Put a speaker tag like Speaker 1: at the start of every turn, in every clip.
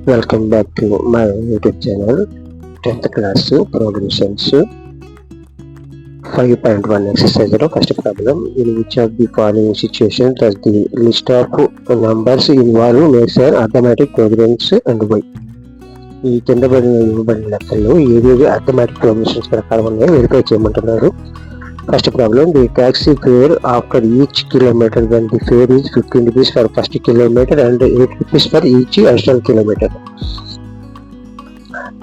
Speaker 1: Welcome back to my YouTube channel. 10th class progressions 5.1 exercise. First problem: in which of the following situations does the list of numbers involve makes an arithmetic progressions and why? ఈ కింద ఇవ్వబడిన లెక్కల్లో ఏవేవి arithmetic progressions ప్రకారం ఉన్నాయో verify చేయమంటున్నారు. First problem: the taxi fare after each kilometer when the fare is 15 rupees for first kilometer and 8 rupees for each additional kilometer.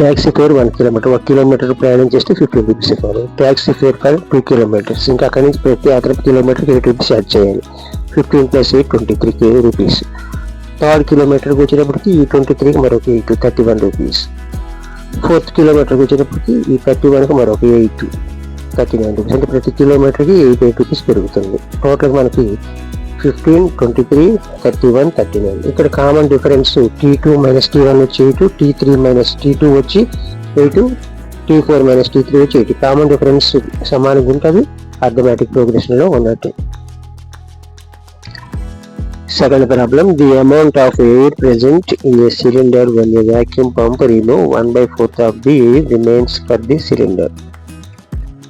Speaker 1: Taxi fare 1 kilometer, 1 kilometer ప్రయాణం చేస్తే 15 రూపీస్ ఇవ్వాలి. Taxi fare for 2 kilometers, ఇంకా అక్కడి నుంచి ప్రతి అదనపు కిలోమీటర్కి 8 rupees add చేయాలి. 15 + 8 23 రూపీస్. థర్డ్ కిలోమీటర్కి వచ్చేటప్పటికి ఈ 23కి మరొక 8 31 రూపీస్. ఫోర్త్ కిలోమీటర్కి వచ్చేటప్పటికి ఈ 31కి మరొక 8 39 రూపీస్. అంటే ప్రతి కిలోమీటర్కి 8 రూపీస్ పెరుగుతుంది. టోటల్ మనకి 15 23 31 39. ఇక్కడ కామన్ డిఫరెన్స్ T2 - T1 వచ్చి 8, T3 - T2 వచ్చి 8, T4 - T3 వచ్చి 8. కామన్ డిఫరెన్స్ సమానంగా ఉంటుంది అర్థమెటిక్ ప్రోగ్రెషన్లో ఉన్నట్టు. Second problem: the amount of air present in a cylinder when a vacuum pump remove 1/4 of the air remains for the cylinder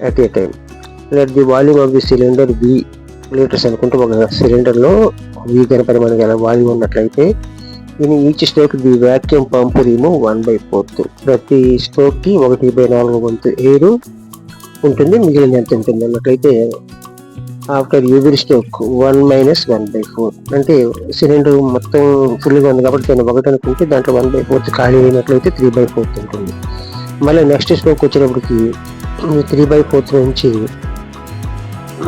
Speaker 1: at a time. Let the volume of the cylinder be litres అనుకుంటే ఒక సిలిండర్లో V కనుక మనకి ఎలా volume ఉన్నట్లయితే in each stroke the vacuum pump remove 1/4. ప్రతి స్ట్రోక్కి 1/4 వంతు air ఉంటుంది, మిగిలిన ఎంత ఉంటుంది అన్నట్లయితే ఆఫ్టర్ ఎవ్రీ స్ట్రోక్ 1 - 1/4. అంటే సిలిండర్ మొత్తం ఫుల్గా ఉంది కాబట్టి దాన్ని 1 అనుకుంటే దాంట్లో 1/4 ఖాళీ అయినట్లయితే 3/4 ఉంటుంది. మళ్ళీ నెక్స్ట్ స్ట్రోక్ వచ్చేటప్పటికి 3/4 నుంచి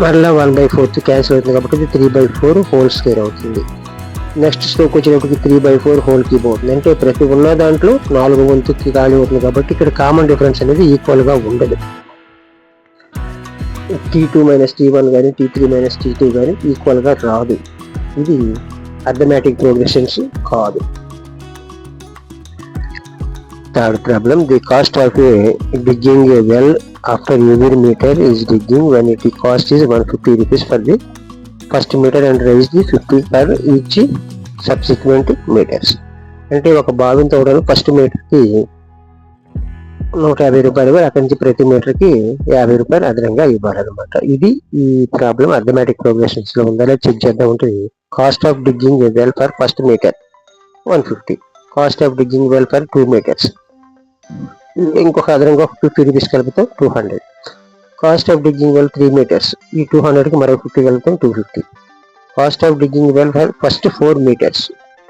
Speaker 1: మళ్ళీ 1/4 క్యాన్సిల్ అవుతుంది కాబట్టి 3/4 హోల్ స్క్వేర్ అవుతుంది. నెక్స్ట్ స్ట్రోక్ వచ్చేటప్పటికి 3/4 హోల్ క్యూబ్ అవుతుంది. అంటే ప్రతి ఉన్న దాంట్లో 4 వంతుకి ఖాళీ అవుతుంది కాబట్టి ఇక్కడ కామన్ డిఫరెన్స్ అనేది ఈక్వల్గా ఉండదు. T2 - T1 కానీ T3 - T2 కానీ ఈక్వల్గా రాదు. ఇది అర్థమెటిక్ ప్రోగ్రెషన్స్ కాదు. Third problem: the cost of digging a well after every meter is digging when its cost is 150 rupees for the first meter and raise the 50 for each subsequent meters. అంటే ఒక బావిని తవ్వడానికి first మీటర్కి 150 రూపాయలు, అక్కడి నుంచి ప్రతి మీటర్కి 50 రూపాయలు అదనంగా ఇవ్వాలన్నమాట. ఇది ఈ ప్రాబ్లం అర్థమెటిక్ ప్రోగ్రెషన్స్లో ఉందా లేదా చెక్ చేద్దాం. ఉంటుంది cost of digging a well for first metre 150, cost of digging well for 2 meters ఇంకొక అదనంగా 50 రూపీస్ కలుపుతాం 200. Cost of digging well 3 meters, ఈ 200కి మరో 50 కలుపుతాం 250. Cost of digging well for first 4 meters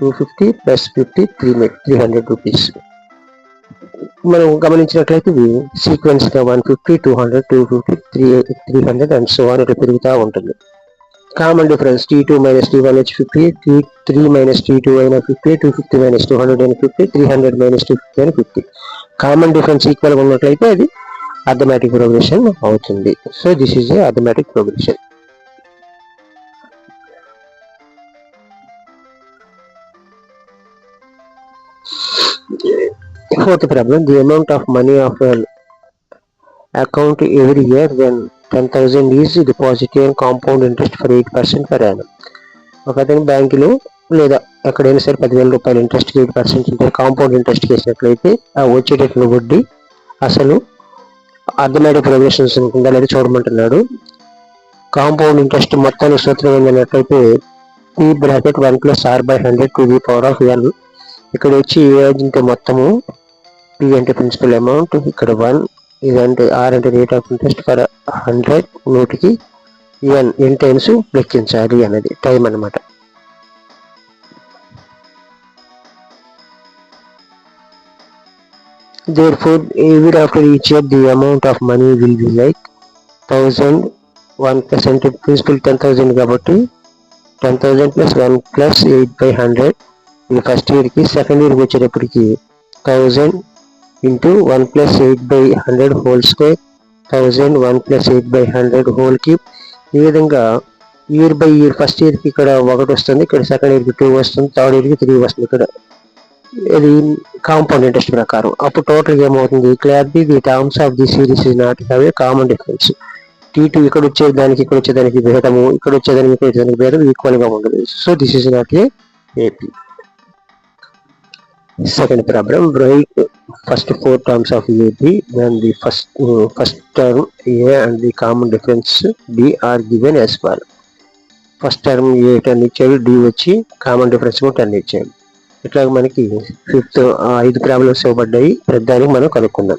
Speaker 1: 250 + 50 300 rupees. మనం గమనించినట్లయితే ఇది సీక్వెన్స్గా 150 200 250 300 అండ్ సో ఆన్ ఇట్లా పెరుగుతూ ఉంటుంది. కామన్ డిఫరెన్స్ T2 - T1 వచ్చి 50, T3 - T2 అయినా 50, 250 - 200 అయినా 50, 300 - 250 అయినా 50. కామన్ డిఫరెన్స్ ఈక్వల్గా ఉన్నట్లయితే అది అర్థమెటిక్ ప్రోగ్రెషన్ అవుతుంది. So this is a arithmetic progression. Fourth problem: the amount of money of an account every year when 10,000 is deposited and compound interest for 8% per annum. ఒక అతను బ్యాంకులో లేదా ఎక్కడైనా సరే 10,000 రూపాయలు ఇంట్రెస్ట్కి 8% ఉంటే కాంపౌండ్ ఇంట్రెస్ట్ వేసినట్లయితే ఆ వచ్చేటట్లు వడ్డీ అసలు అర్థమెటిక్ ప్రోగ్రెషన్స్ ఉంటుందా లేదా చూడమంటున్నాడు. కాంపౌండ్ ఇంట్రెస్ట్ మొత్తాన్ని సూత్రం ఏంటన్నట్లయితే P bracket 1 + R/100 to the power of N. ఇక్కడ వచ్చి అంటే మొత్తము P అంటే ప్రిన్సిపల్ అమౌంట్, ఇక్కడ 1 ఇదంటే R అంటే రేట్ ఆఫ్ ఇంట్రెస్ట్ ఫర్ 100 నోటికి n టైమ్స్ లెక్కించాలి అనేది టైం అన్నమాట. Therefore, even after each year the amount of money will be like 1000, 1% principal 10,000 కాబట్టి 10,000 + 1 + 8/100 ఈ ఫస్ట్ ఇయర్కి. సెకండ్ ఇయర్కి వచ్చేటప్పటికి 1000 × 1 + 8/100 హోల్ స్క్వేర్, 1000 1 + 8/100 హోల్ క్యూబ్. ఈ విధంగా ఇయర్ బై ఇయర్ ఫస్ట్ ఇయర్కి ఇక్కడ 1 వస్తుంది, ఇక్కడ సెకండ్ ఇయర్కి 2 వస్తుంది, థర్డ్ ఇయర్కి 3 వస్తుంది. ఇక్కడ ఇది కాంపౌండ్ ఇంట్రెస్ట్ ప్రకారం. అప్పుడు టోటల్ ఏమవుతుంది? Clearly the terms of the series is not have a common difference. T2 ఇక్కడ వచ్చేదానికి ఇక్కడ వచ్చేదానికి భేదము, ఇక్కడ వచ్చేదానికి ఇక్కడ వచ్చేదానికి భేదం ఈక్వల్గా ఉండదు. So this is not a AP. Second problem, write first four terms of AB, then the first term A and the common difference B are given as follows. First term a 10 ఇచ్చాడు, D వచ్చి common difference కూడా 10 ఇచ్చాడు. ఇట్లా మనకి fifth 5 problems ఇవ్వబడ్డాయి. ప్రతిదానికి మనం కనుక్కుందాం.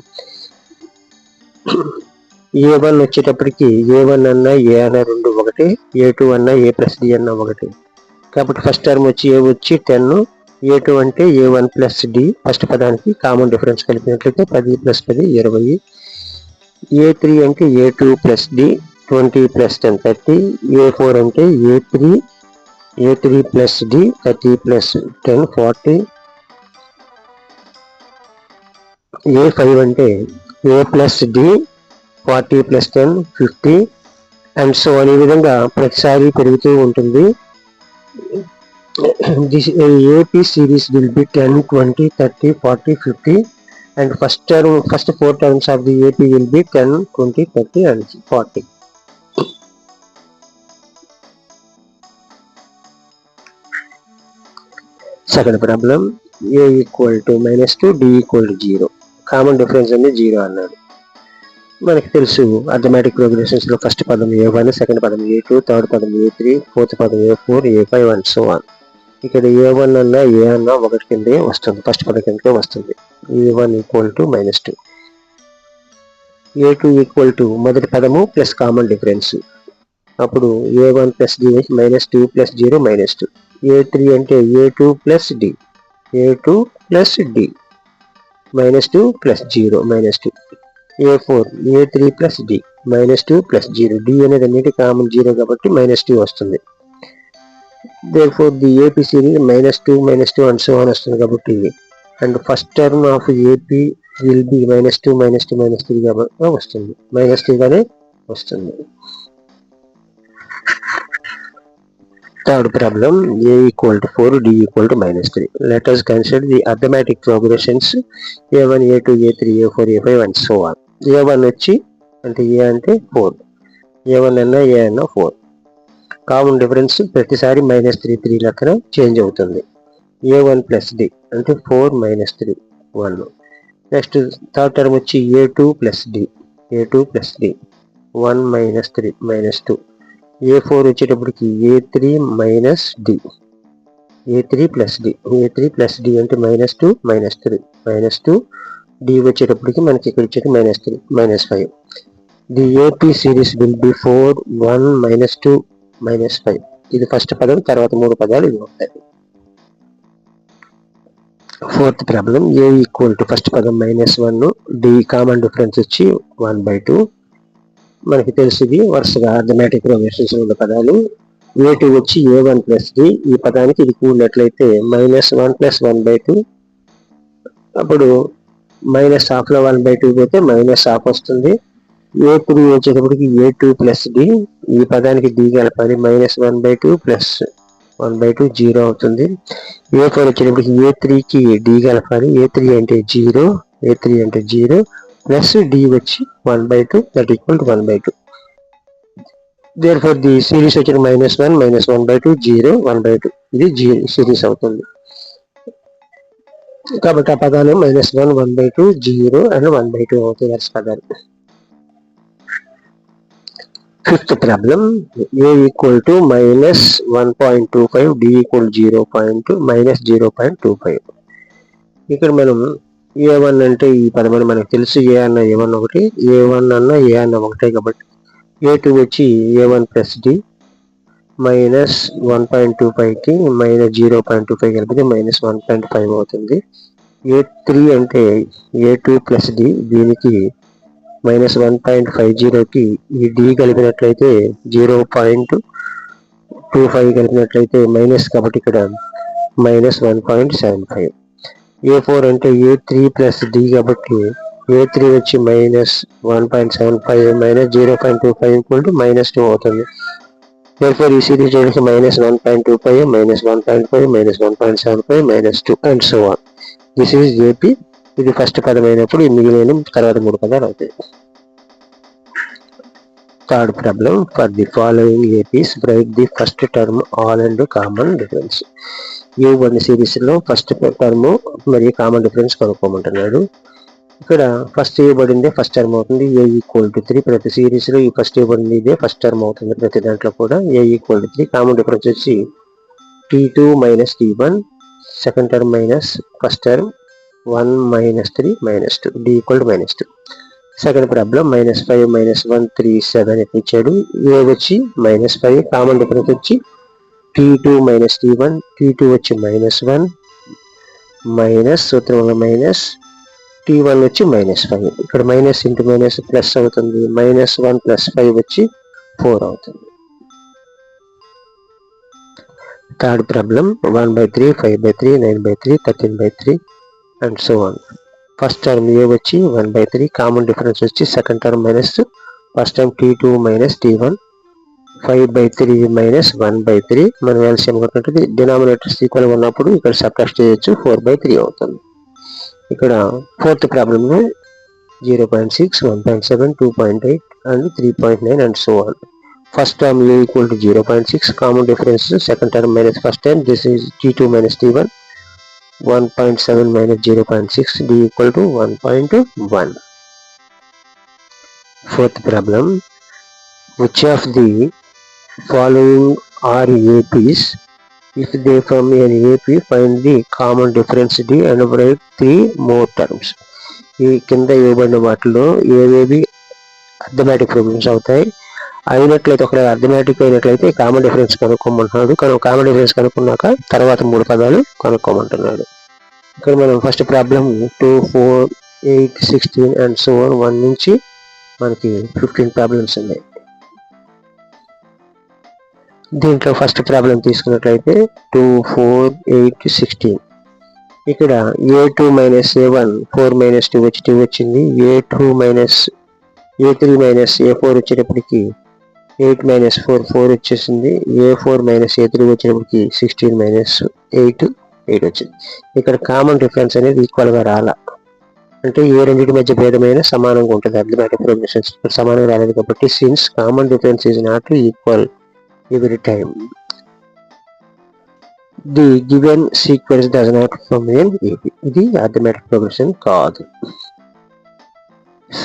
Speaker 1: A1 వచ్చేటప్పటికి A1 అన్నా ఏ అన్నా రెండు ఒకటి, A2 అన్నా ఏ ప్లస్ డి అన్నా ఒకటి. కాబట్టి ఫస్ట్ టర్మ్ వచ్చి ఏ వచ్చి 10, A2 అంటే A1 ప్లస్ డి, ఫస్ట్ పదానికి కామన్ డిఫరెన్స్ కలిపినట్లయితే 10 ప్లస్ 10 20. A3 అంటే A2 plus D 20 plus 10 30. A4 అంటే A3 plus D 30 plus 10 40. A5 అంటే A plus d 40 plus 10 50 and so అనే విధంగా ప్రతిసారి పెరుగుతూ ఉంటుంది. This AP series will be 10, 20, 30, 40, 50 and first four terms of the AP will be 10, 20, 30 and 40. Second problem, A equal to -2, D equal to 0. Common difference అనేది 0 అన్నాడు. మనకి తెలుసు arithmetic progressions లో ఫస్ట్ పదం A1, సెకండ్ పదం A2, థర్డ్ పదం A3, fourth పదం A4, A5 and so on. ఇక్కడ A1 అన్నా ఏ అన్నా ఒకటి కిందే వస్తుంది, ఫస్ట్ పదం కిందకే వస్తుంది. A1 equal to -2, A2 equal to మొదటి పదము ప్లస్ కామన్ డిఫరెన్స్, అప్పుడు A1 plus d -2 plus 0 -2. A3 అంటే A2 plus d, A2 plus d -2 plus 0 -2. A4 A3 plus d -2 plus 0, d అనేది అన్నిటి కామన్ 0 కాబట్టి -2 వస్తుంది. Therefore the AP series -2 and so on వస్తుంది కాబట్టి and first term of AP will be -2 -2 -3 వస్తుంది, -2 గానే వస్తుంది. Third problem, A equal to 4, D equal to -3. Let us consider the arithmetic progressions A1, A2, A3, A4, A5 and so on. A1 వచ్చి అంటే A అంటే 4, A1 అన్నా A అన్నా 4. Common difference ప్రతిసారి -3 లెక్కన చేంజ్ అవుతుంది. A1 ప్లస్ డి అంటే 4 -3 1. Next third term వచ్చి A2 ప్లస్ డి 1 -3 -2. A4 వచ్చేటప్పటికి A3 minus D, A3 plus D అంటే -2 -3 -2. డి వచ్చేటప్పటికి మనకి ఇక్కడ వచ్చేది -3 -5. The AP series will be 4 1 -2 -5. ఇది ఫస్ట్ పదం, తర్వాత 3 పదాలు ఇవి ఉంటాయి. Fourth problem, A equal to first పదం -1, డి కామన్ డిఫరెన్స్ వచ్చి 1/2. మనకి తెలిసింది వరుసగా అర్థమెటిక్ ప్రోగ్రెషన్స్ ఉన్న పదాలు. A2 వచ్చి A1 ప్లస్ డి, ఈ పదానికి ఇది కూడినట్లయితే -1 ప్లస్ 1/2, అప్పుడు -half లో 1/2 పోతే -half వస్తుంది. A3 వచ్చేటప్పటికి A2 ప్లస్ డి, ఈ పదానికి డి కలపాలి, -1/2 ప్లస్ 1/2 0 అవుతుంది. A4 వచ్చేటప్పటికి A3కి డి కలపాలి, A3 అంటే 0 ప్లస్ డి వచ్చి 1/2 that equal to 1/2. Therefore the series వచ్చిన -1 -1/2 0 1/2, ఇది సిరీస్ అవుతుంది. కాబట్టి ఆ పదాలు -1 1/2 0 అండ్ 1/2 అవుతాయి వరుస పదాలు. Fifth problem, A equal to -1.25, D equal 0.25. ఇక్కడ మనం A1 అంటే ఈ పదమని మనకు తెలుసు, A అన్న A1 ఒకటి, A1 అన్న A అన్న ఒకటే కాబట్టి A2 వచ్చి A1 ప్లస్ డి -1.25కి -0.25 కలిపితే -1.5 అవుతుంది. A3 అంటే A2 ప్లస్ డి, దీనికి -1.50కి ఈ డి కలిపినట్లయితే 0.25 కలిపినట్లయితే మైనస్, కాబట్టి ఇక్కడ -1.75. A4 అంటే A3 ప్లస్ డి కాబట్టి A3 వచ్చి -1.75 -0.25 ఈక్వల్ టు -2 అవుతుంది. Therefore ఈ సిరీస్ వచ్చేసి -1.25 -1.5 -1.75 -2 and so on. This is AP. ఇది ఫస్ట్ పదం అయినప్పుడు ఈ మిగిలిన తర్వాత 3 పదాలు అవుతాయి. Third problem, for the following APs, write the first term, all and common difference. ఇవ్వబడిన సిరీస్ లో ఫస్ట్ టర్మ్ మరియు కామన్ డిఫరెన్స్ కనుక్కోమంటున్నాడు. ఇక్కడ ఫస్ట్ ఇవ్వబడిందే ఫస్ట్ టర్మ్ అవుతుంది, a ఈక్వల్ టు 3. ప్రతి సిరీస్ లో ఈ ఫస్ట్ ఇవ్వబడింది ఇదే ఫస్ట్ టర్మ్ అవుతుంది ప్రతి దాంట్లో కూడా. a equal to 3, common difference వచ్చి t2 minus t1, second term minus first term 1 minus 3 minus 2, d equal to minus 2. Second problem -5 -1 3 7 ఇచ్చాడు. ఏ వచ్చి -5, కామన్ డిఫరెన్స్ వచ్చి t2 మైనస్ t1, t2 వచ్చి -1 మైనస్ సూత్రం వల్ల మైనస్, t1 వచ్చి -5. ఇక్కడ మైనస్ ఇంటూ మైనస్ ప్లస్ అవుతుంది. -1 + 5 వచ్చి 4 అవుతుంది. Third problem 1/3 5/3 9/3 13/3 and so on. First term a వచ్చి 1/3, కామన్ డిఫరెన్స్ వచ్చి second term minus first term t2 minus t1, 5/3 minus 1/3. మనం ఎల్సిఎం కొట్టినట్టు డినామినేటర్స్ ఈక్వల్ ఉన్నప్పుడు ఇక్కడ సబ్ట్రాక్ట్ చేయొచ్చు, 4/3 అవుతుంది. ఇక్కడ ఫోర్త్ ప్రాబ్లంలో 0.6 1.7 2.8 and 3.9 and so on. First term A equal to 0.6, common difference second term minus first term, this is t2 minus t1, 1.7 minus 0.6, d equal to 1.1. Fourth problem, which of the following are APs? If they form an AP, find the common difference d and write 3 more terms. ఈ కింద ఇవ్వబడిన వాటిలో ఏవేవి arithmetic problems అవుతాయి. అయినట్లయితే ఒకవేళ arithmetic అయినట్లయితే common difference కనుక్కోమంటున్నాడు. Common difference కనుక్కున్నాక తర్వాత 3 పదాలు కనుక్కోమంటున్నాడు. ఇక్కడ మనం first problem 2 4 8 16 and so on 1 నుంచి మనకి 15 ప్రాబ్లమ్స్ ఉన్నాయి. దీంట్లో ఫస్ట్ ప్రాబ్లం తీసుకున్నట్లయితే 2 4 8 16. ఇక్కడ a2 మైనస్ a1 4 మైనస్ 2 వచ్చి 2 వచ్చింది. a2 minus a3 minus a4 వచ్చేటప్పటికి 8 మైనస్ 4 4 వచ్చేసింది. a4 మైనస్ a3 వచ్చేటప్పటికి 16 మైనస్ 8 వచ్చింది. ఇక్కడ కామన్ డిఫరెన్స్ అనేది ఈక్వల్ గా రాలా, అంటే ఏ రెండింటి మధ్య భేదమైన సమానంగా ఉంటుంది. అర్థమెటిక్ ప్రాబ్లమ్స్ ఇక్కడ సమానంగా రాలేదు కాబట్టి since common difference is not equal every time, the given sequence does not form an AP. ఇది అర్థమెటిక్ ప్రోగ్రెషన్ కాదు.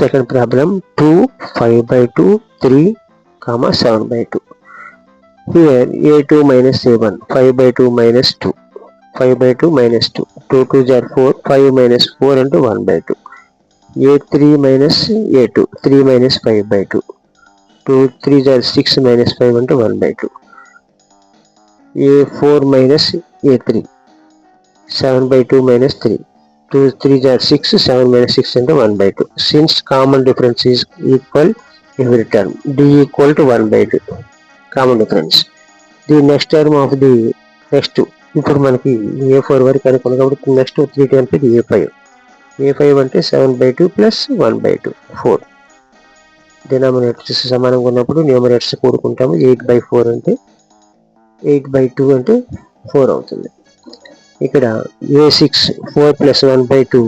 Speaker 1: Second problem 2 5/2 3, 7/2. Here a2 minus a1 5/2 minus 2, 5/2 minus 2, 2 2s are 4, 5 minus 4 into 1/2. a3 minus a2 3 minus 5/2, 2 3s are 6 minus 5 into 1/2. a4 minus a3 7/2 minus 3, 2 3s are 6, 7 minus 6 into 1/2. Since common difference is equal every term, d equal to 1/2 common difference. The next term of the next ఇప్పుడు మనకి a4 వరకు అనుకున్నాం కాబట్టి next 3 terms a5 అంటే 7/2 plus 1/2 4. Denominators సమానంగా ఉన్నప్పుడు numerators కూడుకుంటాము. 8/4 అంటే 8/2 అంటే 4 అవుతుంది. ఇక్కడ a6 4 ప్లస్ 1/2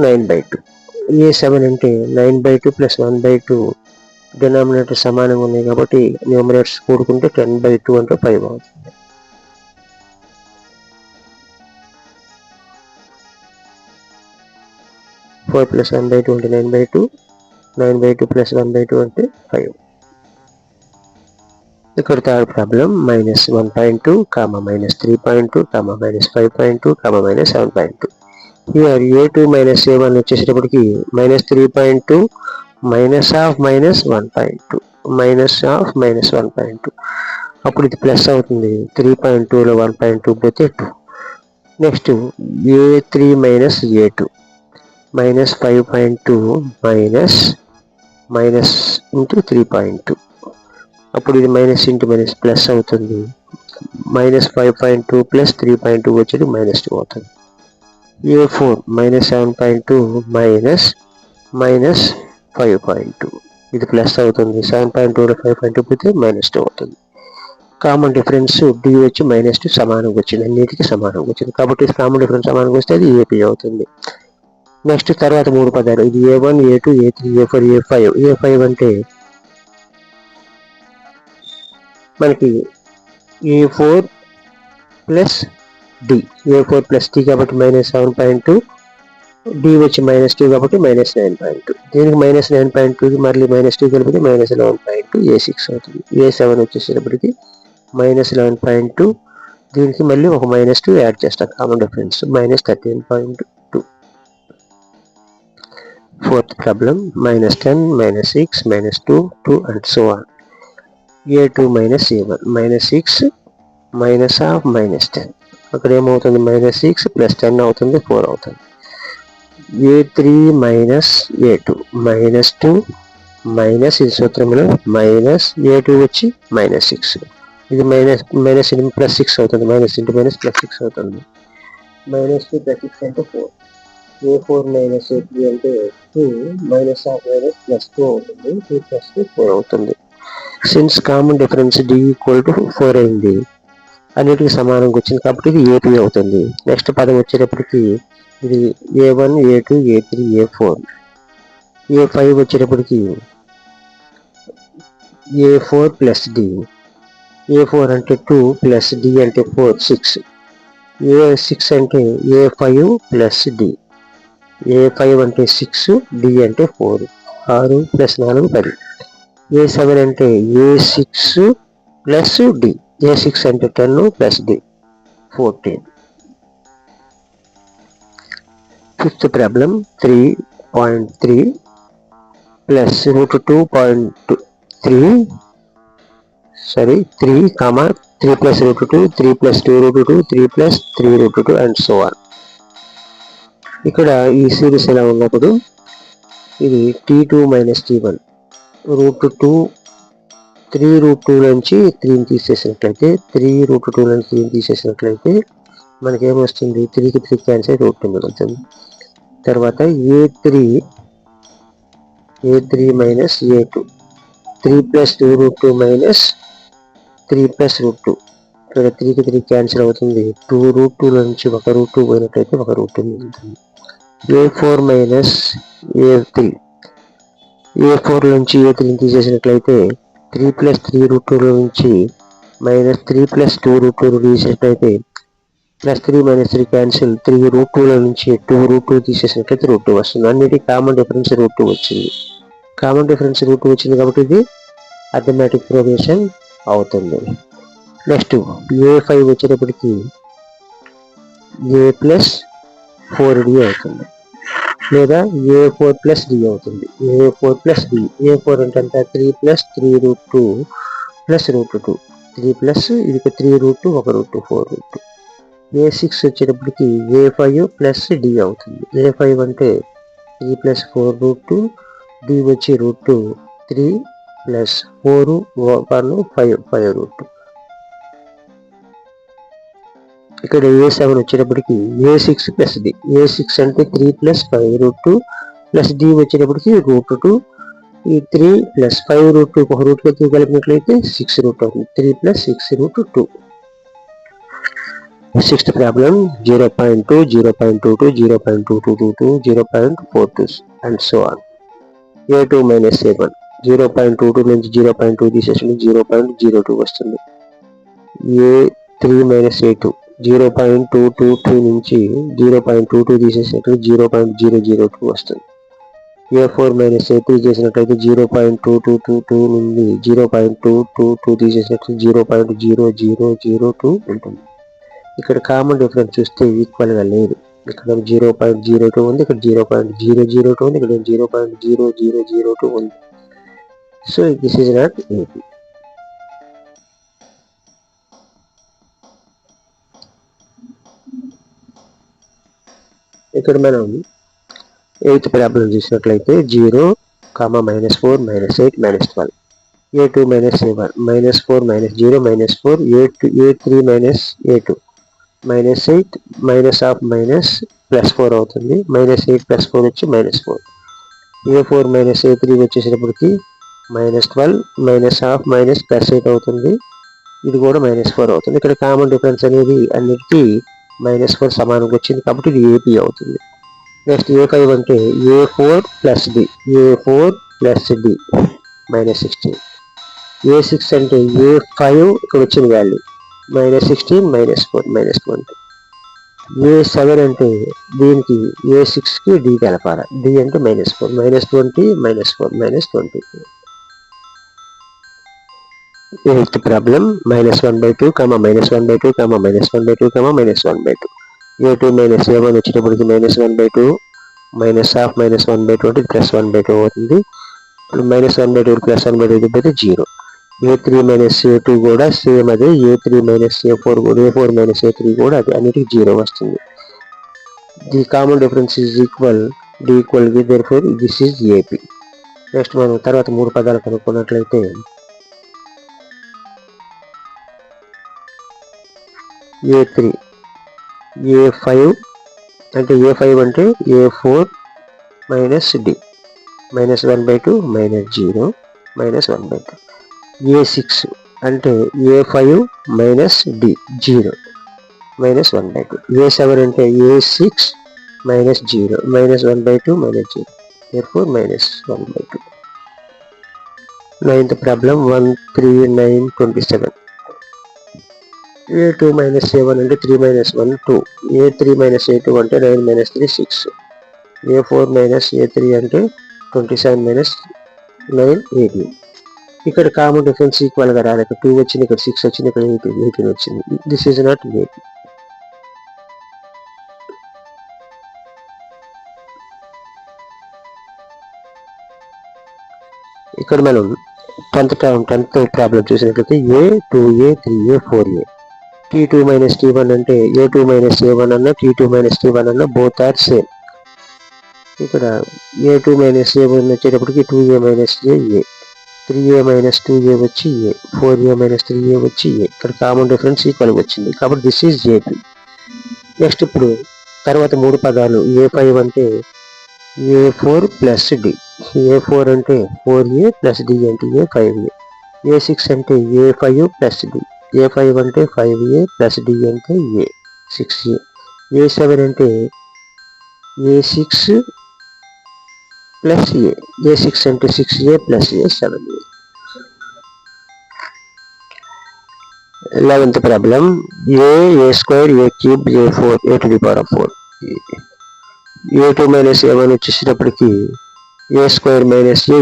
Speaker 1: 9/2, a7 అంటే 9/2 ప్లస్ 1/2. డినామినేటర్ సమానంగా ఉన్నాయి కాబట్టి న్యూమరేటర్స్ కూడుకుంటే 10/2 అంటే 5 అవుతుంది. ఫోర్ ప్లస్ 1/2 అంటే 9/2, 9/2 ప్లస్ 1/2 అంటే 5. ఇక్కడ third problem -1.2, -3.2, -5.2, -7.2. Here a2 minus a1 వచ్చేసేటప్పటికి -3.2 మైనస్ ఆఫ్ -1.2 మైనస్ ఆఫ్ -1.2. అప్పుడు ఇది ప్లస్ అవుతుంది. 3.2లో 1.2 పోతే 2. Next a3 minus a2 -5.2 minus into 3.2. అప్పుడు ఇది మైనస్ ఇంటూ మైనస్ ప్లస్ అవుతుంది. -5.2 ప్లస్ 3.2 వచ్చేది -2 అవుతుంది. a4 -7.2 మైనస్ 5.2 ఇది ప్లస్ అవుతుంది. 7.2లో 5.2 పోతే -2 అవుతుంది. కామన్ డిఫరెన్స్ d వచ్చి -2 సమానంగా వచ్చింది, అన్నిటికీ సమానంగా వచ్చింది కాబట్టి కామన్ డిఫరెన్స్ సమానంగా వస్తే అది ఏపీ అవుతుంది. నెక్స్ట్ తర్వాత 3 పదాలు, ఇది a1 a2 a3 a4 a5. a5 అంటే మనకి A4 plus D, A4 plus D కాబట్టి -7.2, డి వచ్చి -2 కాబట్టి -9.2. దీనికి -9.2కి మళ్ళీ -2 కలిపితే -11.2 A6 అవుతుంది. A7 వచ్చేసేటప్పటికి -11.2, దీనికి మళ్ళీ ఒక -2 యాడ్ చేస్తాం common difference -13.2. Fourth problem, -10, -6, -2, 2 and so on. A2 minus A1, -6 -half -10. అక్కడ ఏమవుతుంది, -6 + 10 అవుతుంది, 4 అవుతుంది. A3 minus A2, -2 మైనస్, ఇది సూత్రంలో మైనస్, A2 వచ్చి -6, ఇది మైనస్ +6 అవుతుంది, -+6 అవుతుంది. -2 + 6 అంటే 4. A4 minus A3 అంటే 2, -half +2 అవుతుంది, 2 + 2 4 అవుతుంది. సిన్స్ కామన్ డిఫరెన్స్ D = 4 అయింది, అన్నిటికి సమానంగా వచ్చింది కాబట్టి ఇది A3 అవుతుంది. నెక్స్ట్ పదం వచ్చేటప్పటికి ఇది A1, A2, A3, A4. A5 వచ్చేటప్పటికి A4 ప్లస్ డి, A4 అంటే 2 ప్లస్ డి అంటే 4, 6. A6 అంటే A5 ప్లస్ డి, A5 అంటే 6, డి అంటే 4, 6 + 4 10. A7 అంటే A6 ప్లస్ డి, A6 అంటే 10 plus D 14. Fifth problem, 3.3 plus √2.3, 3, 3 plus √2, 3 plus 2√2, 3 plus 3√2 and so on. ఇక్కడ ఈ సిరీస్ ఎలా ఉన్నప్పుడు ఇది T2 minus T1, √2 నుంచి 3ని తీసేసినట్లయితే, 3√2 నుంచి 3ని తీసేసినట్లయితే మనకేమొస్తుంది, 3కి 3 క్యాన్సిల్, √2 మిగులుతుంది. తర్వాత A3 మైనస్ A2, 3 + 2√2 మైనస్ 3 + √2, ఇక్కడ 3కి 3 క్యాన్సిల్ అవుతుంది, 2√2 నుంచి ఒక √2 పోయినట్లయితే ఒక √2 మిగులుతుంది. A4 మైనస్ A3, A4 నుంచి A3ని తీసేసినట్లయితే 3 + 3√2 నుంచి -3 + 2√2 తీసేసినట్లయితే +3 - 3 క్యాన్సిల్, 3√2 నుంచి 2√2 తీసేసినట్లయితే √2 వస్తుంది. అన్నిటి కామన్ డిఫరెన్స్ √2 వచ్చింది. కామన్ డిఫరెన్స్ √2 వచ్చింది కాబట్టి ఇది అథమెటిక్ ప్రోగ్రెషన్ అవుతుంది. నెక్స్ట్ A5 వచ్చేటప్పటికి A + 4D అవుతుంది, లేదా A4 + D అవుతుంది. A4 + D, A4 అంటే 3 + 3√2 + √2, 3 ప్లస్ ఇది 3√2 ఒక √2 4√2. A6 వచ్చేటప్పటికి A5 + D అవుతుంది. A5 అంటే 3 + 4√2, D వచ్చి √2, 3 + 4 1 5 5√2. ఇక్కడ A7 వచ్చేటప్పటికి A6 + D, A6 అంటే 3 + 5√2 ప్లస్ D వచ్చేటప్పటికి √2, ఈ 3 + 5√2 ఒక √2 కలిపినట్లయితే 6√2 అవుతుంది, 3 + 6√2. Sixth problem, 0.2, 0.22, 0.2222, 0.42 and so on. A2 minus A1, 0.22 నుంచి 0.2 తీసేసి 0.02 వస్తుంది. A3 minus A2, 0.223 నుంచి 0.22 తీసేసినట్టు 0.002 వస్తుంది. A4 minus A3 చేసినట్లయితే 0.2222 నుండి 0.222 తీసేసినట్టు 0.0002 ఉంటుంది. ఇక్కడ కామన్ డిఫరెన్స్ చూస్తే ఈక్వల్ గా లేదు, ఇక్కడ 0.02 ఉంది, ఇక్కడ 0.002 ఉంది, ఇక్కడ 0.0002 ఉంది. So this is not AP. ఇక్కడ మనం 8th ప్రాబ్లం చూసినట్లయితే 0, -4, -8, -12. A2 minus A1, -4 -0 -4, A3 minus A2, -8 -half +4 అవుతుంది, -8 + 4 వచ్చి -4. A4 minus A3 వచ్చేసేటప్పటికి -12 -half +8 అవుతుంది, ఇది కూడా -4 అవుతుంది. ఇక్కడ కామన్ డిఫరెన్స్ అనేది అన్నిటికీ -4 సమానంగా వచ్చింది కాబట్టి ఇది ఏపీ అవుతుంది. నెక్స్ట్ A5 అంటే A4 + D, A4 + D -16. A6 అంటే A5 ఇక్కడ వచ్చిన వాల్యూ -16 -4 -20. A7 అంటే దీనికి A6కి D కలపాలి. D అంటే -4 -20 -4 -20. Eighth problem -1/2, -1/2, -1/2, -1/2. A2 A1 వచ్చేటప్పటికి -1/2, -half -1/2 అంటే +1/2 అవుతుంది. ఇప్పుడు -1/2 +1/2 పోతే 0. A3 A2 కూడా సేమ్ అదే. A3 A4 కూడా A4 A3 కూడా అదే, అన్నిటికీ 0 వస్తుంది. The common difference is equal D equal v, therefore this is AP. Next మనం తర్వాత 3 పదాలు కనుక్కున్నట్లయితే A3 A5 అంటే A5 అంటే A4 -D -1/2 -0 -1/2. A6 అంటే A5 -D 0 -1/2. A7 అంటే A6 -0 -1/2 -0, therefore -1/2. Ninth problem 1, 3, 9, 27. A2 A1 అంటే 3 -1 2. A3 A2 అంటే 9 -3 6. A4 A3 అంటే 27 -9 18. ఇక్కడ కామన్ డిఫరెన్స్ ఈక్వల్ గా రాలేదు. 2 వచ్చింది, ఇక్కడ 6 వచ్చింది, ఇక్కడ 18 వచ్చింది. This is not AP. ఇక్కడ మనం 10th ప్రాబ్లం చూసినట్లయితే A 2A 3A 4A. T2 - T1 అంటే A2 - A1 అన్న T2 - T1 అన్న బోత్ ఆర్ సేమ్. ఇక్కడ A2 - A1 వచ్చేటప్పటికి 2A - A, 3A - 2A వచ్చి A, 4A - 3A వచ్చి A. ఇక్కడ కామన్ డిఫరెన్స్ ఈక్వల్ వచ్చింది కాబట్టి దిస్ ఈజ్ AP. నెక్స్ట్ ఇప్పుడు తర్వాత 3 పదాలు. A5 అంటే A4 + D. A4 అంటే 4A + D అంటే A5A. A6 అంటే A5 + D. A5 అంటే 5A + D అంటే A 6A. A7 అంటే A6 + A. A6 అంటే 6A + A 7A. 11th problem A2 A3 A4 A⁴. A2 - A1 వచ్చేసేటప్పటికి A2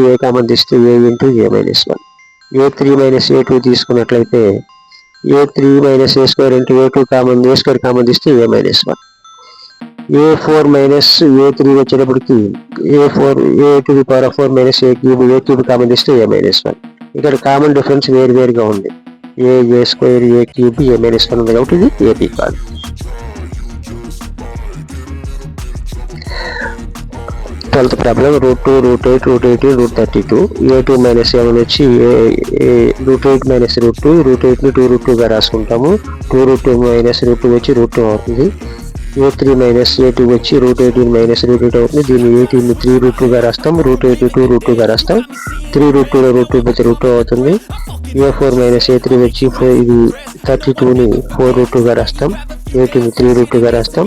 Speaker 1: - A కామన్ తీస్తే A × A - 1. A3 - A2 తీసుకున్నట్లయితే A3 - A2 అంటే A2 common A2 common తీస్తే A - 1. A4 - A3 వచ్చేటప్పటికి A4 A⁴ A3 common తీస్తే A - 1. ఇక్కడ common difference వేరుగా ఉంది. A2 A3 A - 1 ఉంది కాబట్టి ఇది AP కాదు. Twelfth problem √2 √8 √18 √32. A2 - A1 వచ్చి √8 - √2 √8ని 2√2గా రాసుకుంటాము. 2√2 - √2 వచ్చి √2 అవుతుంది. A3 - A2 వచ్చి √18 - √8 అవుతుంది. దీన్ని 18ని 3√2గా రాస్తాం. √8ని 2√2గా రాస్తాం. 3√2లో √2 పోతే √2 అవుతుంది. A4 - A3 వచ్చి ఇది 32ని 4√2గా రాస్తాం. 18ని 3√2గా రాస్తాం.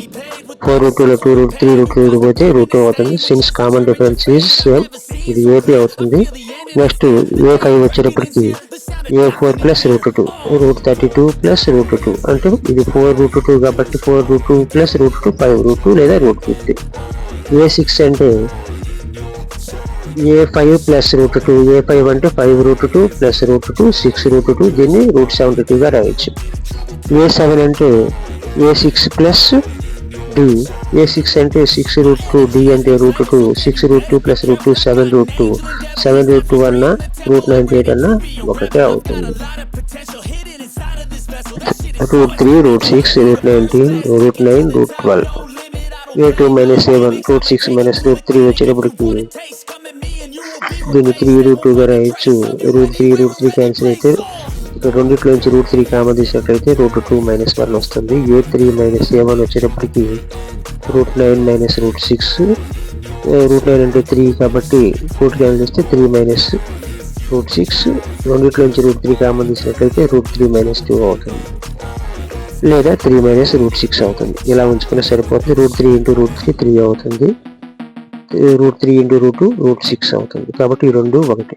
Speaker 1: 4√2లో 3√2 పోతే √2 అవుతుంది. Since common difference is same, ఇది AP అవుతుంది. నెక్స్ట్ A5 వచ్చేటప్పటికి A4 + √2 √32 + √2 అంటే ఇది 4√2 కాబట్టి 4√2 + √2 5√2 లేదా √50. A6 అంటే A5 + √2 A5 అంటే 5√2 + √2 6√2 దీన్ని √72గా రాయొచ్చు. A7 అంటే A6 + D. A6 అంటే 6√2 D అంటే √2 6√2 + √2 7√2 7√2 అన్న √98 అన్న ఒకటే అవుతుంది. √3 √6 √19 √9 √12. A2 - A1 √6 - √3 వచ్చేటప్పటికి దీన్ని 3√2గా రాయొచ్చు. √3 క్యాన్సిల్ అయితే రెండిట్లోంచి √3 కామన్ తీసినట్లయితే √2 - 1 వస్తుంది. A3 - A1 వచ్చేటప్పటికి √9 - √6 √9 అంటే 3 కాబట్టి 4 క్యాన్సిల్ చేస్తే 3 - √6 రెండిట్లోంచి √3 కామన్ తీసినట్లయితే √3 - 2 అవుతుంది లేదా 3 - √6 అవుతుంది. ఇలా ఉంచుకునే సరిపోతుంది. √3 × √3 3 అవుతుంది. √3 × √2 √6 అవుతుంది కాబట్టి ఈ రెండు ఒకటి.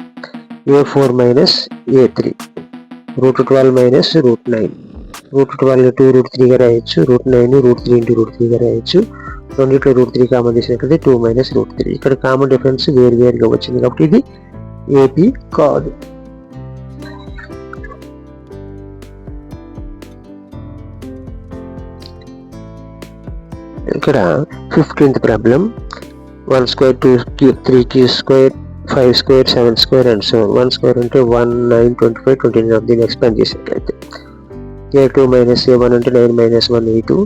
Speaker 1: A4 minus A3, root 12 minus root 9. Route 12 2 route 3గా రాయొచ్చు, రూట్ 9 రూట్ 3 ఇంటూ రూట్ 3గా రాయొచ్చు. రెండిట్లో రూట్ 3 కామన్ తీసినట్లయితే 2 మైనస్ రూట్ 3. ఇక్కడ కామన్ డిఫరెన్స్ వేరుగా వచ్చింది కాబట్టి ఇది ఏపీ కాదు. ఇక్కడ 15th problem 1 square 2 cube 3 cube square 5 square 7 square and so 1 square అంటే 1 9 25 29. దీన్ని ఎక్స్పాండ్ చేసినట్లయితే A2 minus A1 అంటే 9 minus 1 8.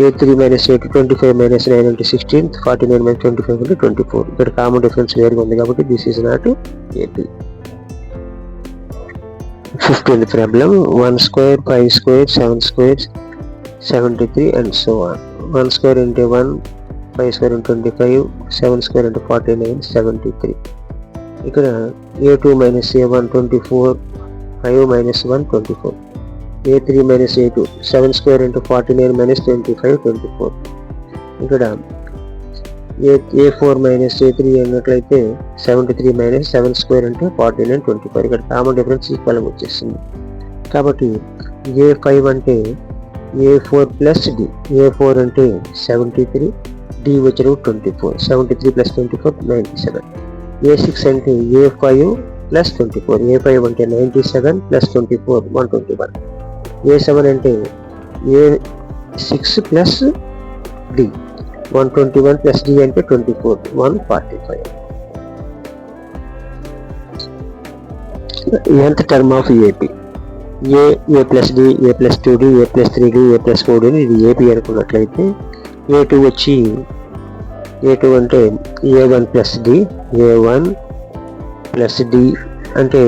Speaker 1: A3 minus A2 25 minus 9 అంటే 16. 49 minus 25 అంటే 24. ఇక్కడ కామన్ డిఫరెన్స్ వేరుగా ఉంది కాబట్టి this is not AP. 15th problem 1 square 5 square 7 square 73 and so on. 1 square అంటే 1, 5 స్క్వేర్ అంటే 25, 7 స్క్వేర్ అంటే 49, 73. ఇక్కడ A2 minus A1 24, 5 minus 1 24. A3 minus A2 7 square into 49 minus 25 24. ఇక్కడ A4 minus A3 అన్నట్లయితే 73 minus 7 square అంటే 49 24. ఇక్కడ కామన్ డిఫరెన్స్ ఈక్వల్ వచ్చేస్తుంది కాబట్టి A5 అంటే A4 ప్లస్ D. A4 అంటే 73, D వచ్చి 24. 73 ప్లస్ 24 97. A6 అంటే A5 ప్లస్ 24. A5 అంటే 97 ప్లస్ 24 121. A7 అంటే A6 plus D 121 plus D అంటే 24 145. nth term of AP A plus D, A plus 2D, A plus 3D, A plus 4D. ఇది AP అనుకున్నట్లయితే A2 వచ్చి A2 అంటే A1 plus D, A1 plus D అంటే